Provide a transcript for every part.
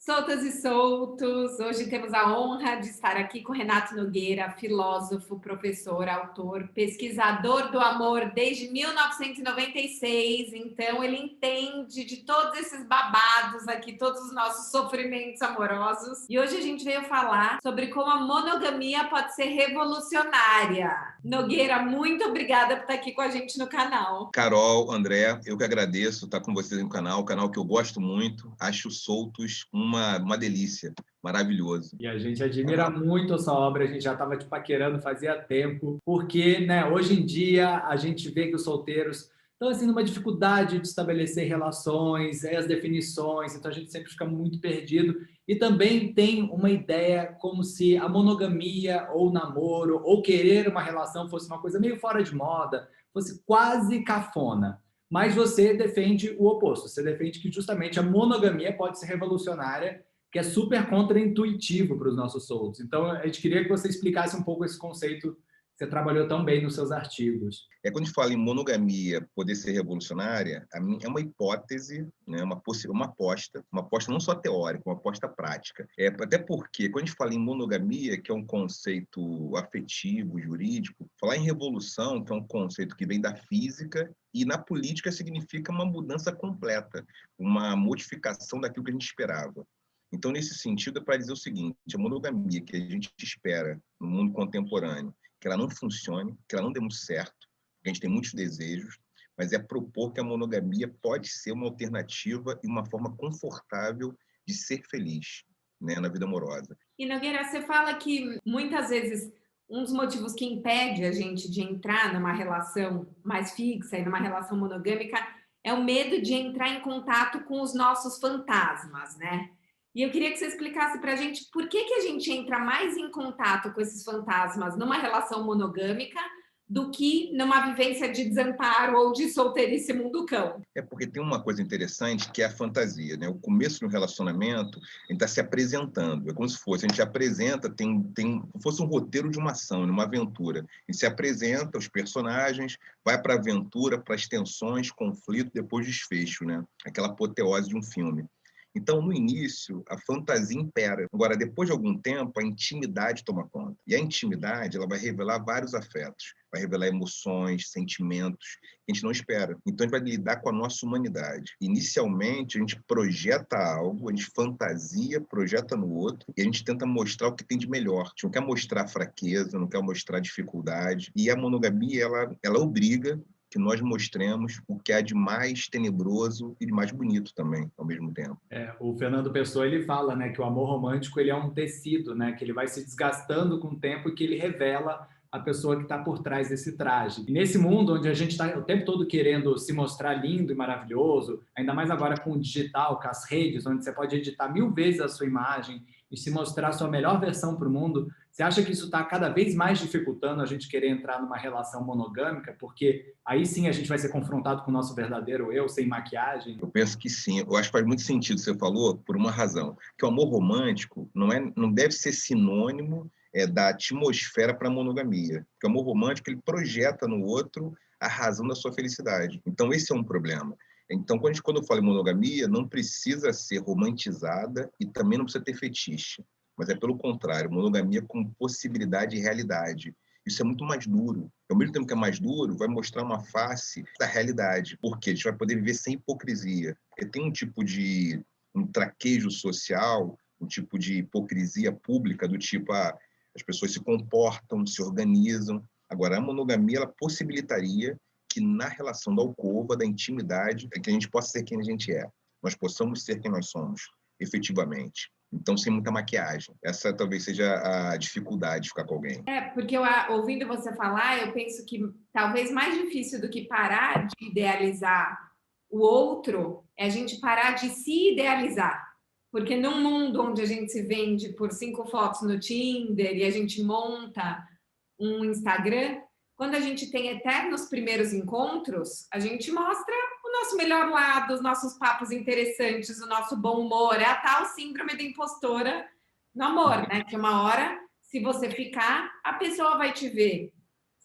Soltas e soltos, hoje temos a honra de estar aqui com Renato Nogueira, filósofo, professor, autor, pesquisador do amor desde 1996. Então, ele entende de todos esses babados aqui, todos os nossos sofrimentos amorosos. E hoje a gente veio falar sobre como a monogamia pode ser revolucionária. Nogueira, muito obrigada por estar aqui com a gente no canal. Carol, André, eu que agradeço estar com vocês no canal que eu gosto muito, acho Soltos uma delícia, maravilhoso. E a gente admira muito a sua obra, a gente já estava te paquerando fazia tempo, porque hoje em dia a gente vê que os solteiros estão assim, numa dificuldade de estabelecer relações, as definições, então a gente sempre fica muito perdido. E também tem uma ideia como se a monogamia ou o namoro ou querer uma relação fosse uma coisa meio fora de moda, fosse quase cafona. Mas você defende o oposto, você defende que justamente a monogamia pode ser revolucionária, que é super contraintuitivo para os nossos soltos. Então, a gente queria que você explicasse um pouco esse conceito que você trabalhou tão bem nos seus artigos. Quando a gente fala em monogamia poder ser revolucionária, é uma hipótese, né, uma aposta não só teórica, uma aposta prática. Até porque, quando a gente fala em monogamia, que é um conceito afetivo, jurídico, falar em revolução, que é um conceito que vem da física, e na política significa uma mudança completa, uma modificação daquilo que a gente esperava. Então, nesse sentido, é para dizer o seguinte: a monogamia que a gente espera no mundo contemporâneo, que ela não funcione, que ela não dê muito certo, porque a gente tem muitos desejos, mas é propor que a monogamia pode ser uma alternativa e uma forma confortável de ser feliz, né, na vida amorosa. E, Nogueira, você fala que muitas vezes um dos motivos que impede a gente de entrar numa relação mais fixa e numa relação monogâmica é o medo de entrar em contato com os nossos fantasmas, né? E eu queria que você explicasse para a gente por que a gente entra mais em contato com esses fantasmas numa relação monogâmica do que numa vivência de desamparo ou de solteirice munducão. É porque tem uma coisa interessante que é a fantasia, né? O começo do relacionamento, a gente está se apresentando. É como se fosse, a gente apresenta, como fosse um roteiro de uma ação, uma aventura. A gente se apresenta, os personagens, vai para a aventura, para as tensões, conflito, depois desfecho, né? Aquela apoteose de um filme. Então, no início, a fantasia impera. Agora, depois de algum tempo, a intimidade toma conta. E a intimidade, ela vai revelar vários afetos, vai revelar emoções, sentimentos que a gente não espera. Então, a gente vai lidar com a nossa humanidade. Inicialmente, a gente projeta algo, a gente fantasia, projeta no outro, e a gente tenta mostrar o que tem de melhor. A gente não quer mostrar fraqueza, não quer mostrar dificuldade. E a monogamia, ela obriga que nós mostremos o que há de mais tenebroso e de mais bonito também, ao mesmo tempo. O Fernando Pessoa, ele fala, que o amor romântico ele é um tecido, que ele vai se desgastando com o tempo e que ele revela a pessoa que está por trás desse traje. E nesse mundo onde a gente está o tempo todo querendo se mostrar lindo e maravilhoso, ainda mais agora com o digital, com as redes, onde você pode editar 1000 vezes a sua imagem e se mostrar a sua melhor versão para o mundo, você acha que isso está cada vez mais dificultando a gente querer entrar numa relação monogâmica? Porque aí sim a gente vai ser confrontado com o nosso verdadeiro eu, sem maquiagem? Eu penso que sim. Eu acho que faz muito sentido o que você falou, por uma razão. Que o amor romântico não deve ser sinônimo da atmosfera para a monogamia. Porque o amor romântico ele projeta no outro a razão da sua felicidade. Então, esse é um problema. Então, quando eu falo em monogamia, não precisa ser romantizada e também não precisa ter fetiche. Mas é pelo contrário, monogamia com possibilidade e realidade. Isso é muito mais duro. Ao mesmo tempo que é mais duro, vai mostrar uma face da realidade. Porque a gente vai poder viver sem hipocrisia. Porque tem um traquejo social, um tipo de hipocrisia pública, do tipo, as pessoas se comportam, se organizam. Agora, a monogamia, ela possibilitaria que na relação da alcova, da intimidade, que a gente possa ser quem a gente é. Nós possamos ser quem nós somos, efetivamente. Então, sem muita maquiagem. Essa talvez seja a dificuldade de ficar com alguém. Porque ouvindo você falar, eu penso que talvez mais difícil do que parar de idealizar o outro é a gente parar de se idealizar. Porque num mundo onde a gente se vende por 5 fotos no Tinder e a gente monta um Instagram, quando a gente tem eternos primeiros encontros, a gente mostra o nosso melhor lado, os nossos papos interessantes, o nosso bom humor. É a tal síndrome da impostora no amor, né? Que uma hora, se você ficar, a pessoa vai te ver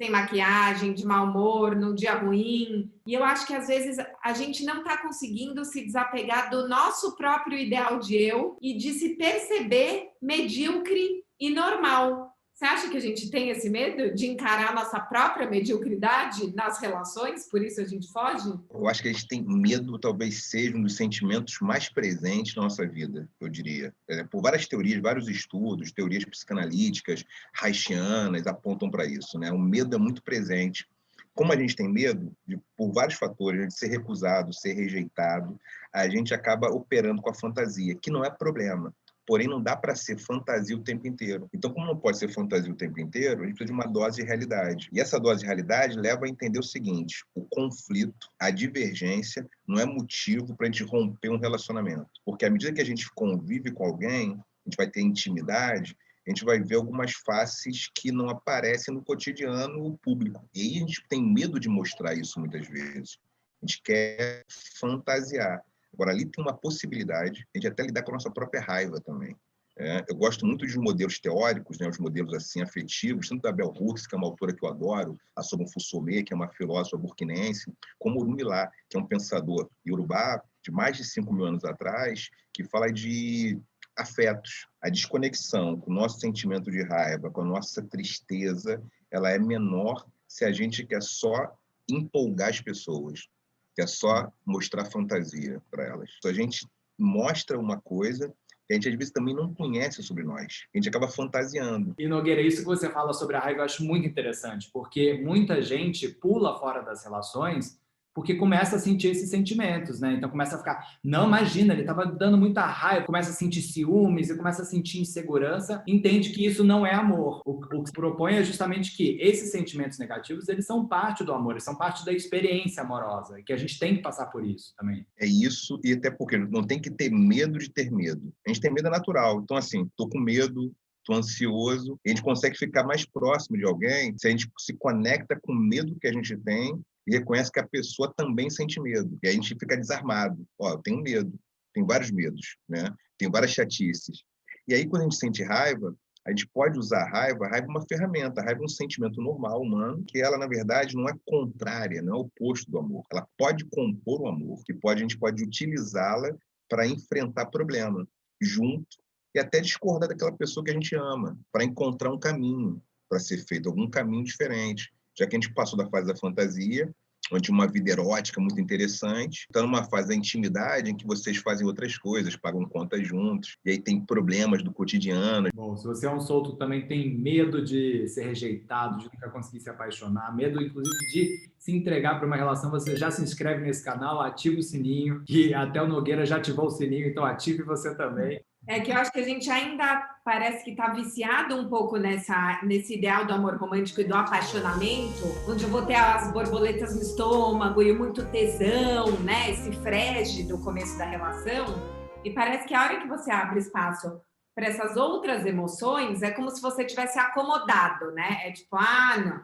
sem maquiagem, de mau humor, num dia ruim. E eu acho que às vezes a gente não está conseguindo se desapegar do nosso próprio ideal de eu e de se perceber medíocre e normal. Você acha que a gente tem esse medo de encarar a nossa própria mediocridade nas relações? Por isso a gente foge? Eu acho que a gente tem medo, talvez seja um dos sentimentos mais presentes na nossa vida, eu diria. Por várias teorias, vários estudos, teorias psicanalíticas, haitianas apontam para isso, né? O medo é muito presente. Como a gente tem medo, por vários fatores, de ser recusado, ser rejeitado, a gente acaba operando com a fantasia, que não é problema. Porém, não dá para ser fantasia o tempo inteiro. Então, como não pode ser fantasia o tempo inteiro, a gente precisa de uma dose de realidade. E essa dose de realidade leva a entender o seguinte: o conflito, a divergência, não é motivo para a gente romper um relacionamento. Porque à medida que a gente convive com alguém, a gente vai ter intimidade, a gente vai ver algumas faces que não aparecem no cotidiano público. E aí a gente tem medo de mostrar isso muitas vezes. A gente quer fantasiar. Agora, ali tem uma possibilidade de até lidar com a nossa própria raiva também. Eu gosto muito de modelos teóricos, né, os modelos assim afetivos, tanto da Bell Hooks, que é uma autora que eu adoro, a Sobon Fossomé, que é uma filósofa burkinense, como Orunmila, que é um pensador iorubá de mais de 5.000 anos atrás, que fala de afetos. A desconexão com o nosso sentimento de raiva, com a nossa tristeza, ela é menor se a gente quer só empolgar as pessoas, que é só mostrar fantasia para elas. Então, a gente mostra uma coisa que a gente, às vezes, também não conhece sobre nós. A gente acaba fantasiando. E, Nogueira, isso que você fala sobre a raiva eu acho muito interessante, porque muita gente pula fora das relações porque começa a sentir esses sentimentos, né? Então começa a ficar, não, imagina, ele estava dando muita raiva, começa a sentir ciúmes, e começa a sentir insegurança, entende que isso não é amor. O que se propõe é justamente que esses sentimentos negativos, eles são parte do amor, eles são parte da experiência amorosa, e que a gente tem que passar por isso também. É isso, e até porque não tem que ter medo de ter medo. A gente tem medo natural. Então, assim, tô com medo, estou ansioso, e a gente consegue ficar mais próximo de alguém se a gente se conecta com o medo que a gente tem e reconhece que a pessoa também sente medo. E aí a gente fica desarmado. Ó, eu tenho medo, tenho vários medos, né? Tenho várias chatices. E aí, quando a gente sente raiva, a gente pode usar a raiva é uma ferramenta, a raiva é um sentimento normal, humano, que ela, na verdade, não é contrária, não é oposto do amor. Ela pode compor o amor, a gente pode utilizá-la para enfrentar problema junto e até discordar daquela pessoa que a gente ama, para encontrar um caminho para ser feito, algum caminho diferente. Já que a gente passou da fase da fantasia, onde uma vida erótica muito interessante, está numa fase da intimidade em que vocês fazem outras coisas, pagam contas juntos, e aí tem problemas do cotidiano. Bom, se você é um solto também tem medo de ser rejeitado, de nunca conseguir se apaixonar, medo inclusive de se entregar para uma relação, você já se inscreve nesse canal, ativa o sininho, que até o Nogueira já ativou o sininho, então ative você também. É que eu acho que a gente ainda parece que está viciado um pouco nesse ideal do amor romântico e do apaixonamento, onde eu vou ter as borboletas no estômago e muito tesão, né? Esse frege do começo da relação. E parece que a hora que você abre espaço para essas outras emoções, é como se você tivesse acomodado, né? É tipo, não.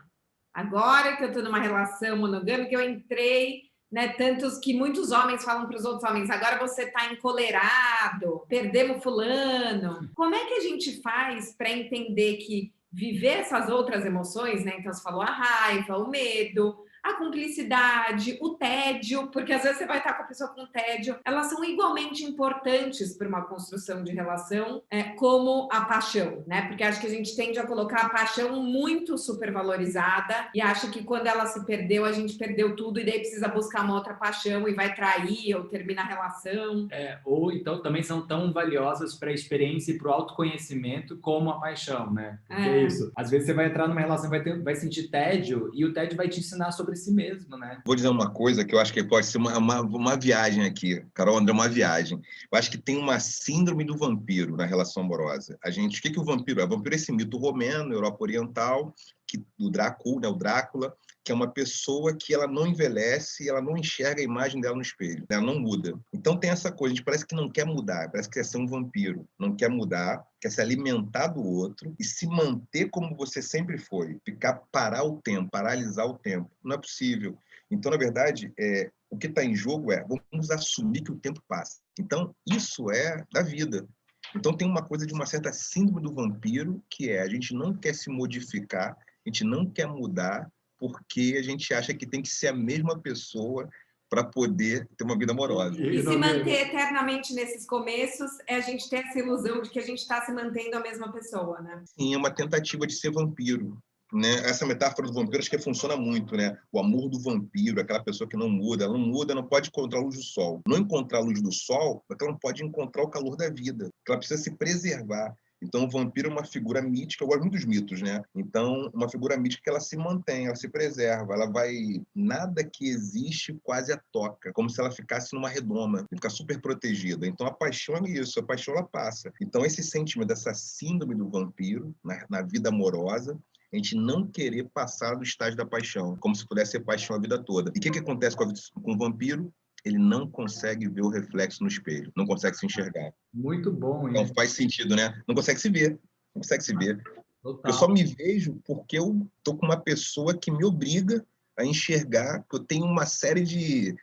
Agora que eu estou numa relação monogâmica, eu entrei... Né, tantos que muitos homens falam para os outros homens, agora você está encolerado, perdemos fulano. Como é que a gente faz para entender que viver essas outras emoções, né? Então você falou a raiva, o medo, a cumplicidade, o tédio, porque às vezes você vai estar com a pessoa com tédio, elas são igualmente importantes para uma construção de relação, como a paixão, né? Porque acho que a gente tende a colocar a paixão muito supervalorizada e acha que quando ela se perdeu, a gente perdeu tudo e daí precisa buscar uma outra paixão e vai trair ou terminar a relação. Ou então também são tão valiosas para a experiência e para o autoconhecimento como a paixão, né? Porque é isso. Às vezes você vai entrar numa relação, vai sentir tédio e o tédio vai te ensinar sobre si mesmo, né? Vou dizer uma coisa que eu acho que pode ser uma viagem aqui. Carol, André, uma viagem. Eu acho que tem uma síndrome do vampiro na relação amorosa. O que o vampiro é? O vampiro é esse mito romeno, Europa Oriental, o Drácula, né, o Drácula, que é uma pessoa que ela não envelhece, ela não enxerga a imagem dela no espelho, ela não muda. Então tem essa coisa, a gente parece que não quer mudar, parece que quer ser um vampiro, não quer mudar, quer se alimentar do outro e se manter como você sempre foi, parar o tempo, paralisar o tempo. Não é possível. Então, na verdade, o que está em jogo vamos assumir que o tempo passa. Então, isso é da vida. Então, tem uma coisa de uma certa síndrome do vampiro, que a gente não quer se modificar, A gente não quer mudar porque a gente acha que tem que ser a mesma pessoa para poder ter uma vida amorosa. E se manter eternamente nesses começos é a gente ter essa ilusão de que a gente está se mantendo a mesma pessoa, né? Sim, é uma tentativa de ser vampiro, né? Essa metáfora do vampiro acho que funciona muito, né? O amor do vampiro, aquela pessoa que não muda, ela não muda, não pode encontrar a luz do sol. Não encontrar a luz do sol, porque ela não pode encontrar o calor da vida, porque ela precisa se preservar. Então, o vampiro é uma figura mítica, eu gosto muito dos mitos, né? Então, uma figura mítica que ela se mantém, ela se preserva, ela vai... Nada que existe quase a toca, como se ela ficasse numa redoma, ficar super protegida. Então, a paixão é isso, a paixão ela passa. Então, esse sentimento, essa síndrome do vampiro, na vida amorosa, a gente não querer passar do estágio da paixão, como se pudesse ser paixão a vida toda. E o que acontece com o vampiro? Ele não consegue ver o reflexo no espelho, não consegue se enxergar. Muito bom, hein? Então faz sentido, né? Não consegue se ver, não consegue se ver. Total. Eu só me vejo porque eu tô com uma pessoa que me obriga a enxergar que eu tenho uma série de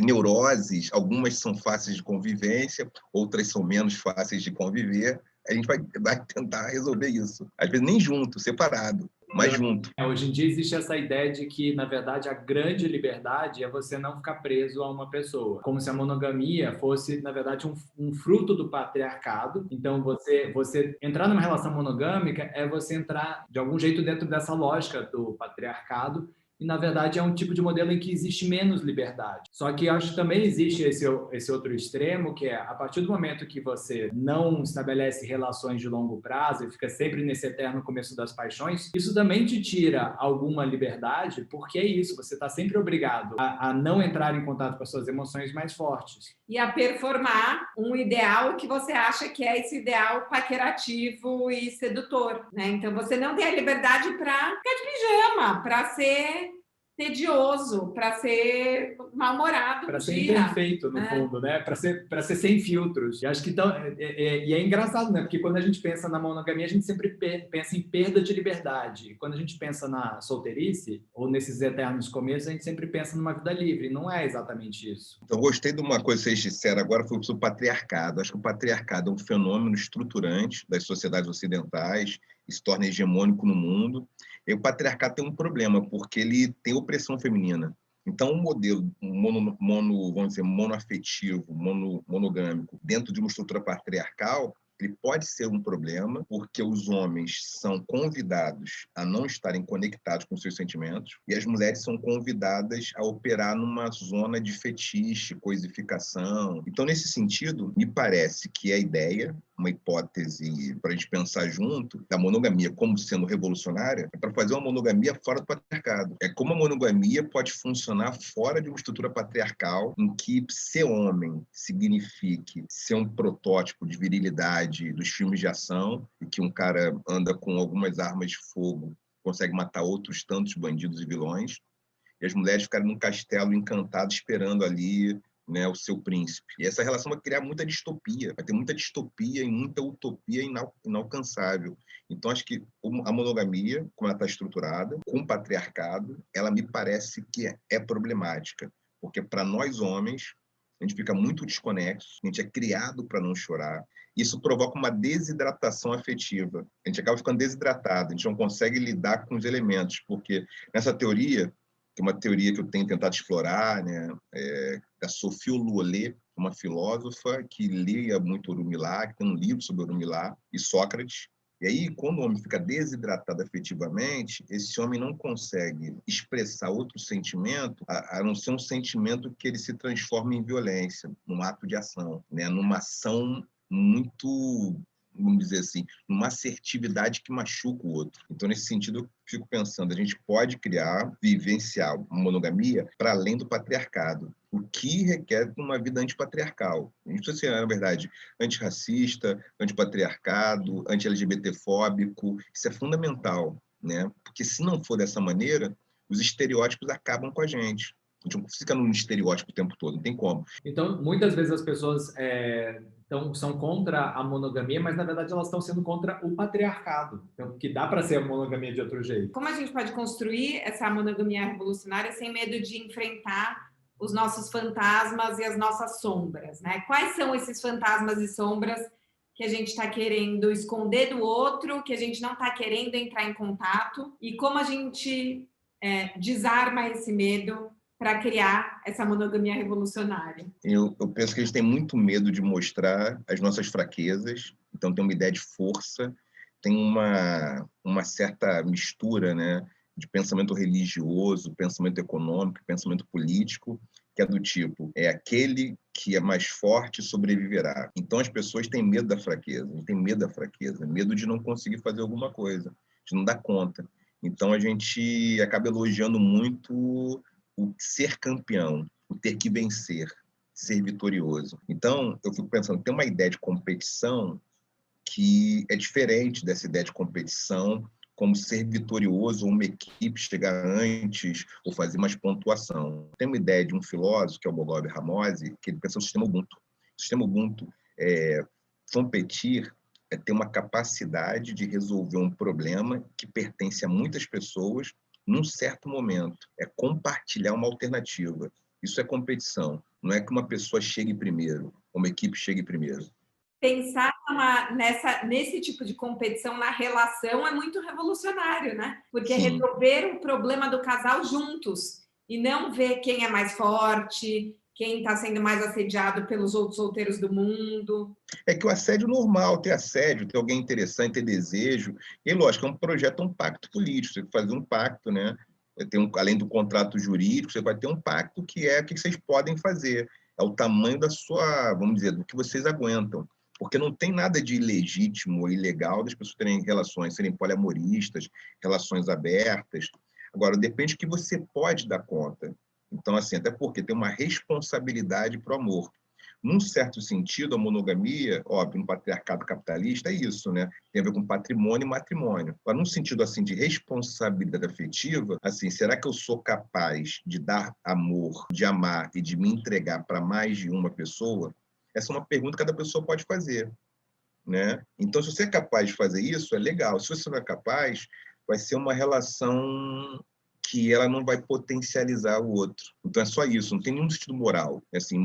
neuroses, algumas são fáceis de convivência, outras são menos fáceis de conviver. A gente vai tentar resolver isso. Às vezes nem junto, separado, mas junto. Hoje em dia existe essa ideia de que, na verdade, a grande liberdade é você não ficar preso a uma pessoa. Como se a monogamia fosse, na verdade, um fruto do patriarcado. Então, você entrar numa relação monogâmica é você entrar, de algum jeito, dentro dessa lógica do patriarcado. E, na verdade, é um tipo de modelo em que existe menos liberdade. Só que acho que também existe esse outro extremo, que é, a partir do momento que você não estabelece relações de longo prazo e fica sempre nesse eterno começo das paixões, isso também te tira alguma liberdade, porque é isso, você está sempre obrigado a não entrar em contato com as suas emoções mais fortes. E a performar um ideal que você acha que é esse ideal paquerativo e sedutor, né? Então, você não tem a liberdade para ficar de pijama, para ser tedioso, para ser mal-humorado, para ser imperfeito, no fundo, né? Para ser sem filtros. E acho que então, e é engraçado, né? Porque quando a gente pensa na monogamia, a gente sempre pensa em perda de liberdade. Quando a gente pensa na solteirice, ou nesses eternos começos, a gente sempre pensa numa vida livre. Não é exatamente isso. Eu gostei de uma coisa que vocês disseram agora, foi sobre o patriarcado. Acho que o patriarcado é um fenômeno estruturante das sociedades ocidentais e se torna hegemônico no mundo. E o patriarcado tem um problema, porque ele tem opressão feminina. Então, um modelo vamos dizer, monoafetivo, monogâmico, dentro de uma estrutura patriarcal, ele pode ser um problema, porque os homens são convidados a não estarem conectados com seus sentimentos e as mulheres são convidadas a operar numa zona de fetiche, coisificação. Então, nesse sentido, me parece que a ideia, uma hipótese para a gente pensar junto, da monogamia como sendo revolucionária, é para fazer uma monogamia fora do patriarcado. É como a monogamia pode funcionar fora de uma estrutura patriarcal em que ser homem signifique ser um protótipo de virilidade dos filmes de ação e que um cara anda com algumas armas de fogo, consegue matar outros tantos bandidos e vilões, e as mulheres ficarem num castelo encantado esperando ali, né, o seu príncipe. E essa relação vai criar muita distopia, vai ter muita distopia e muita utopia inalcançável. Então, acho que a monogamia, como ela está estruturada, com o patriarcado, ela me parece que é problemática, porque para nós homens, a gente fica muito desconexo, a gente é criado para não chorar. Isso provoca uma desidratação afetiva. A gente acaba ficando desidratado, a gente não consegue lidar com os elementos, porque nessa teoria, que é uma teoria que eu tenho tentado explorar, né, da Sophie Olluolé, uma filósofa que lia muito Orumilá, que tem um livro sobre Orumilá e Sócrates. E aí, quando o homem fica desidratado afetivamente, esse homem não consegue expressar outro sentimento, a não ser um sentimento que ele se transforma em violência, num ato de ação, né? Numa ação muito, vamos dizer assim, numa assertividade que machuca o outro. Então, nesse sentido, eu fico pensando, a gente pode criar, vivenciar uma monogamia para além do patriarcado, o que requer uma vida antipatriarcal. A gente precisa ser, na verdade, antirracista, antipatriarcado, anti-LGBT-fóbico. Isso é fundamental, né? Porque se não for dessa maneira, os estereótipos acabam com a gente. A gente não fica num estereótipo o tempo todo, não tem como. Então, muitas vezes as pessoas são contra a monogamia, mas na verdade elas estão sendo contra o patriarcado. Então, que dá para ser a monogamia de outro jeito. Como a gente pode construir essa monogamia revolucionária sem medo de enfrentar os nossos fantasmas e as nossas sombras, né? Quais são esses fantasmas e sombras que a gente está querendo esconder do outro, que a gente não está querendo entrar em contato, e como a gente desarma esse medo para criar essa monogamia revolucionária. Eu penso que a gente tem muito medo de mostrar as nossas fraquezas, então tem uma ideia de força, tem uma certa mistura, né, de pensamento religioso, pensamento econômico, pensamento político, que é do tipo, é aquele que é mais forte sobreviverá. Então as pessoas têm medo da fraqueza, têm medo da fraqueza, medo de não conseguir fazer alguma coisa, de não dar conta. Então a gente acaba elogiando muito o ser campeão, o ter que vencer, ser vitorioso. Então eu fico pensando, tem uma ideia de competição que é diferente dessa ideia de competição, como ser vitorioso, ou uma equipe chegar antes, ou fazer mais pontuação. Tem uma ideia de um filósofo, que é o Bob Ramose, que ele pensa no sistema Ubuntu. O sistema Ubuntu competir é ter uma capacidade de resolver um problema que pertence a muitas pessoas num certo momento. É compartilhar uma alternativa. Isso é competição. Não é que uma pessoa chegue primeiro, uma equipe chegue primeiro. Pensar nesse tipo de competição na relação é muito revolucionário, né? Porque Sim. resolver o problema do casal juntos e não ver quem é mais forte, quem está sendo mais assediado pelos outros solteiros do mundo. É que o assédio normal, ter assédio, ter alguém interessante, ter desejo, e lógico, é um projeto, um pacto político, você fazer um pacto, né? Além do contrato jurídico, você vai ter um pacto que é o que vocês podem fazer, é o tamanho da sua, vamos dizer, do que vocês aguentam. Porque não tem nada de ilegítimo ou ilegal das pessoas terem relações, serem poliamoristas, relações abertas. Agora, depende do que você pode dar conta. Então, assim, até porque tem uma responsabilidade para o amor. Num certo sentido, a monogamia, óbvio, no patriarcado capitalista, é isso, né? Tem a ver com patrimônio e matrimônio. Mas num sentido assim de responsabilidade afetiva, assim, será que eu sou capaz de dar amor, de amar e de me entregar para mais de uma pessoa? Essa é uma pergunta que cada pessoa pode fazer, né? Então, se você é capaz de fazer isso, é legal. Se você não é capaz, vai ser uma relação que ela não vai potencializar o outro. Então é só isso, não tem nenhum sentido moral. Assim,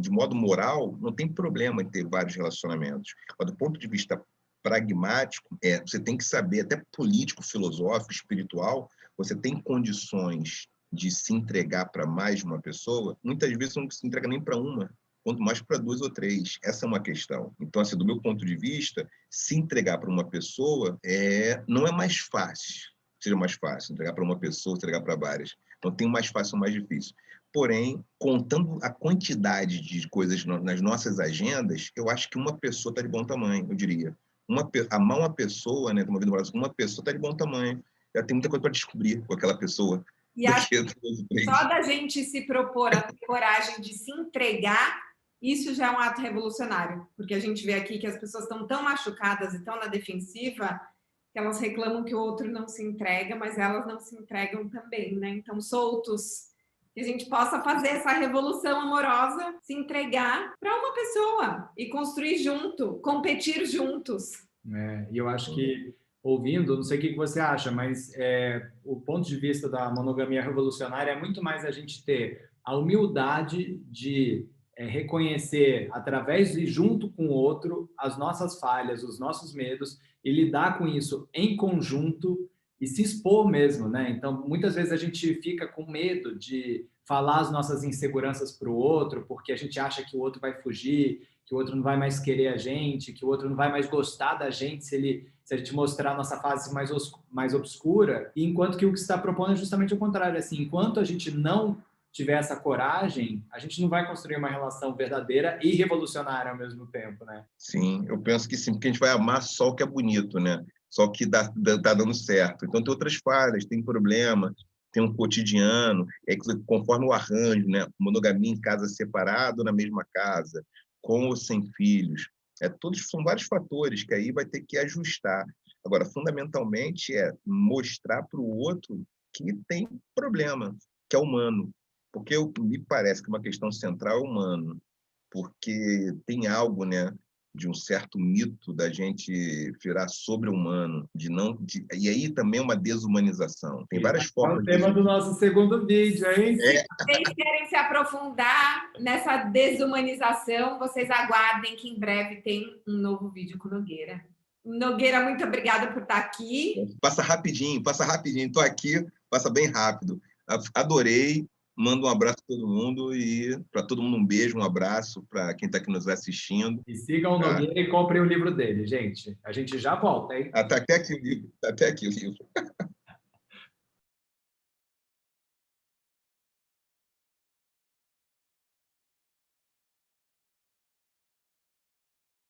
de modo moral, não tem problema em ter vários relacionamentos. Mas do ponto de vista pragmático, você tem que saber, até político, filosófico, espiritual, você tem condições de se entregar para mais de uma pessoa, muitas vezes você não se entrega nem para uma, quanto mais para 2 ou 3. Essa é uma questão. Então, assim, do meu ponto de vista, se entregar para uma pessoa não é mais fácil. Seja mais fácil entregar para uma pessoa, entregar para várias. Não tem o mais fácil ou mais difícil. Porém, contando a quantidade de coisas nas nossas agendas, eu acho que uma pessoa está de bom tamanho, eu diria. Amar uma pessoa, né, uma pessoa está de bom tamanho. Já tem muita coisa para descobrir com aquela pessoa. E acho que só da gente se propor a ter coragem de se entregar, isso já é um ato revolucionário. Porque a gente vê aqui que as pessoas estão tão machucadas e tão na defensiva que elas reclamam que o outro não se entrega, mas elas não se entregam também, né? Então, soltos, que a gente possa fazer essa revolução amorosa, se entregar para uma pessoa e construir junto, competir juntos. E eu acho que, ouvindo, não sei o que você acha, mas o ponto de vista da monogamia revolucionária é muito mais a gente ter a humildade de reconhecer, através e junto com o outro, as nossas falhas, os nossos medos, e lidar com isso em conjunto e se expor mesmo, né? Então, muitas vezes a gente fica com medo de falar as nossas inseguranças para o outro, porque a gente acha que o outro vai fugir, que o outro não vai mais querer a gente, que o outro não vai mais gostar da gente se a gente mostrar a nossa fase mais obscura, e enquanto que o que está propondo é justamente o contrário, assim, enquanto a gente não tiver essa coragem, a gente não vai construir uma relação verdadeira e revolucionária ao mesmo tempo, né? Sim, eu penso que sim, porque a gente vai amar só o que é bonito, né? Só o que tá dando certo. Então tem outras falhas, tem problema, tem um cotidiano, conforme o arranjo, né? Monogamia em casa separado, na mesma casa, com ou sem filhos. São vários fatores que aí vai ter que ajustar. Agora, fundamentalmente, mostrar para o outro que tem problema, que é humano. Porque me parece que uma questão central é humano, porque tem algo, né, de um certo mito da gente virar sobre-humano, e aí também uma desumanização. Tem várias É formas o tema do nosso segundo vídeo, hein? É, Se vocês querem se aprofundar nessa desumanização, vocês aguardem que em breve tem um novo vídeo com o Nogueira. Nogueira, muito obrigada por estar aqui. passa rapidinho. Estou aqui, passa bem rápido. Adorei. Mando um abraço para todo mundo e para todo mundo um beijo, um abraço para quem está aqui nos assistindo. E sigam o Nogueira e comprem o livro dele, gente. A gente já volta, hein? Até aqui o livro.